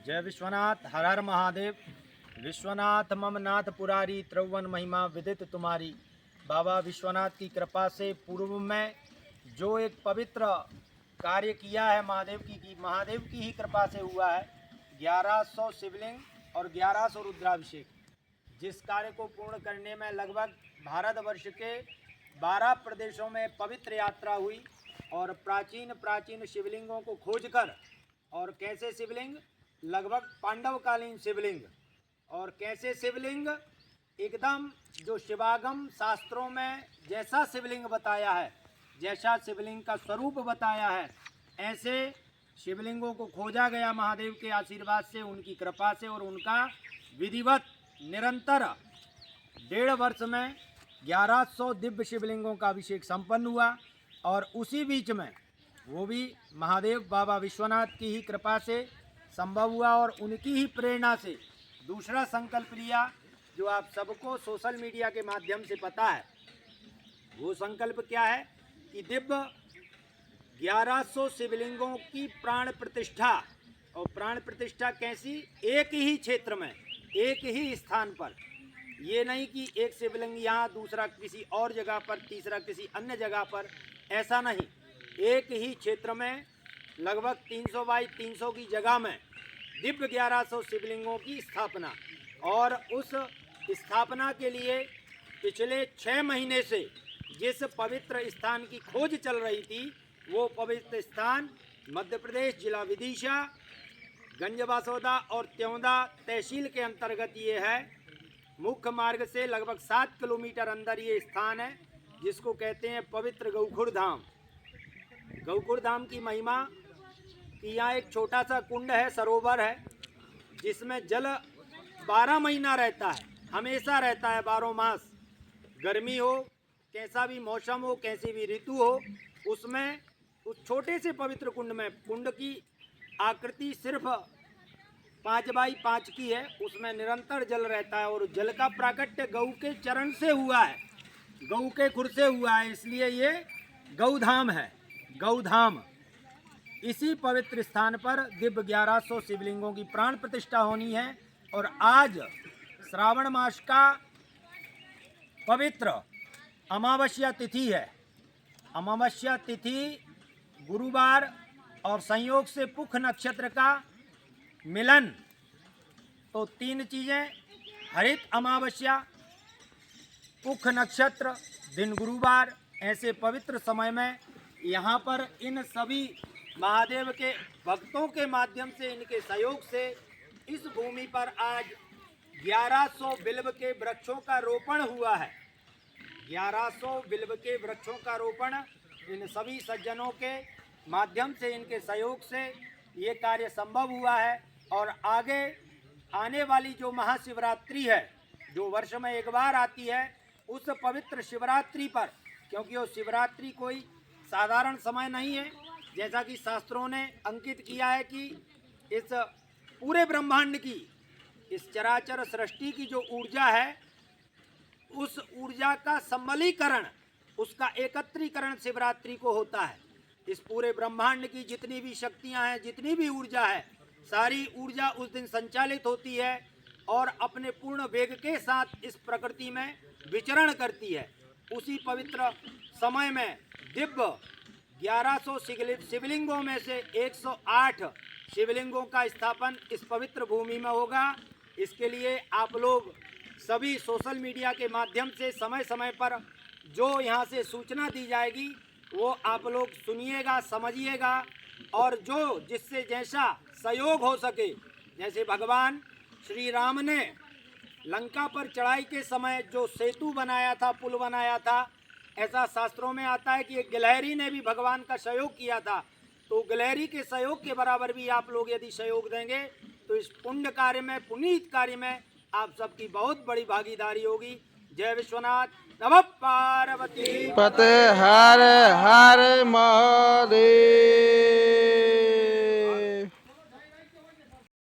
जय विश्वनाथ, हर हर महादेव। विश्वनाथ मम नाथ पुरारी, त्रिभुवन महिमा विदित तुम्हारी। बाबा विश्वनाथ की कृपा से पूर्व में जो एक पवित्र कार्य किया है महादेव की ही कृपा से हुआ है। 1100 शिवलिंग और 1100 रुद्राभिषेक, जिस कार्य को पूर्ण करने में लगभग भारतवर्ष के 12 प्रदेशों में पवित्र यात्रा हुई और प्राचीन शिवलिंगों को खोजकर, और कैसे शिवलिंग, लगभग पांडवकालीन शिवलिंग, और कैसे शिवलिंग एकदम जो शिवागम शास्त्रों में जैसा शिवलिंग बताया है, जैसा शिवलिंग का स्वरूप बताया है, ऐसे शिवलिंगों को खोजा गया महादेव के आशीर्वाद से, उनकी कृपा से। और उनका विधिवत निरंतर 1.5 वर्ष में 1100 दिव्य शिवलिंगों का अभिषेक संपन्न हुआ। और उसी बीच में वो भी महादेव बाबा विश्वनाथ की ही कृपा से संभव हुआ और उनकी ही प्रेरणा से दूसरा संकल्प लिया, जो आप सबको सोशल मीडिया के माध्यम से पता है। वो संकल्प क्या है कि दिव्य 1100 शिवलिंगों की प्राण प्रतिष्ठा। और प्राण प्रतिष्ठा कैसी? एक ही क्षेत्र में, एक ही स्थान पर। ये नहीं कि एक शिवलिंग यहाँ, दूसरा किसी और जगह पर, तीसरा किसी अन्य जगह पर, ऐसा नहीं। एक ही क्षेत्र में लगभग 300 बाई 300 की जगह में दिव्य 1100 शिवलिंगों की स्थापना। और उस स्थापना के लिए पिछले 6 महीने से जिस पवित्र स्थान की खोज चल रही थी, वो पवित्र स्थान मध्य प्रदेश जिला विदिशा, गंजबासौदा और त्योंदा तहसील के अंतर्गत ये है। मुख्य मार्ग से लगभग 7 किलोमीटर अंदर ये स्थान है, जिसको कहते हैं पवित्र गौखुर धाम। गौखुर धाम की महिमा कि यहाँ एक छोटा सा कुंड है, सरोवर है, जिसमें जल 12 महीना रहता है, हमेशा रहता है, 12 मास। गर्मी हो, कैसा भी मौसम हो, कैसी भी ऋतु हो, उसमें उस छोटे से पवित्र कुंड में, कुंड की आकृति सिर्फ 5 बाई 5 की है, उसमें निरंतर जल रहता है। और जल का प्राकट्य गौ के चरण से हुआ है, गौ के खुर से हुआ है, इसलिए ये गौधाम है, गौधाम। इसी पवित्र स्थान पर दिव्य 1100 शिवलिंगों की प्राण प्रतिष्ठा होनी है। और आज श्रावण मास का पवित्र अमावस्या तिथि है। अमावस्या तिथि गुरुवार और संयोग से पुख नक्षत्र का मिलन। तो 3 चीज़ें, हरित अमावस्या, पुख नक्षत्र, दिन गुरुवार, ऐसे पवित्र समय में यहाँ पर इन सभी महादेव के भक्तों के माध्यम से, इनके सहयोग से इस भूमि पर आज 1100 बिल्व के वृक्षों का रोपण हुआ है। 1100 बिल्व के वृक्षों का रोपण इन सभी सज्जनों के माध्यम से, इनके सहयोग से ये कार्य संभव हुआ है। और आगे आने वाली जो महाशिवरात्रि है, जो वर्ष में एक बार आती है, उस पवित्र शिवरात्रि पर, क्योंकि वो शिवरात्रि कोई साधारण समय नहीं है, जैसा कि शास्त्रों ने अंकित किया है कि इस पूरे ब्रह्मांड की, इस चराचर सृष्टि की जो ऊर्जा है, उस ऊर्जा का सम्मिलीकरण, उसका एकत्रीकरण शिवरात्रि को होता है। इस पूरे ब्रह्मांड की जितनी भी शक्तियां हैं, जितनी भी ऊर्जा है, सारी ऊर्जा उस दिन संचालित होती है और अपने पूर्ण वेग के साथ इस प्रकृति में विचरण करती है। उसी पवित्र समय में दिव्य 1100 शिवलिंगों में से 108 शिवलिंगों का स्थापन इस पवित्र भूमि में होगा। इसके लिए आप लोग सभी सोशल मीडिया के माध्यम से समय समय पर जो यहाँ से सूचना दी जाएगी, वो आप लोग सुनिएगा, समझिएगा, और जो जिससे जैसा सहयोग हो सके। जैसे भगवान श्री राम ने लंका पर चढ़ाई के समय जो सेतु बनाया था, पुल बनाया था, ऐसा शास्त्रों में आता है कि एक गिलहरी ने भी भगवान का सहयोग किया था। तो गिलहरी के सहयोग के बराबर भी आप लोग यदि सहयोग देंगे, तो इस पुण्य कार्य में, पुनीत कार्य में आप सबकी बहुत बड़ी भागीदारी होगी। जय विश्वनाथ, नमः पार्वती पते हर हर महादेव।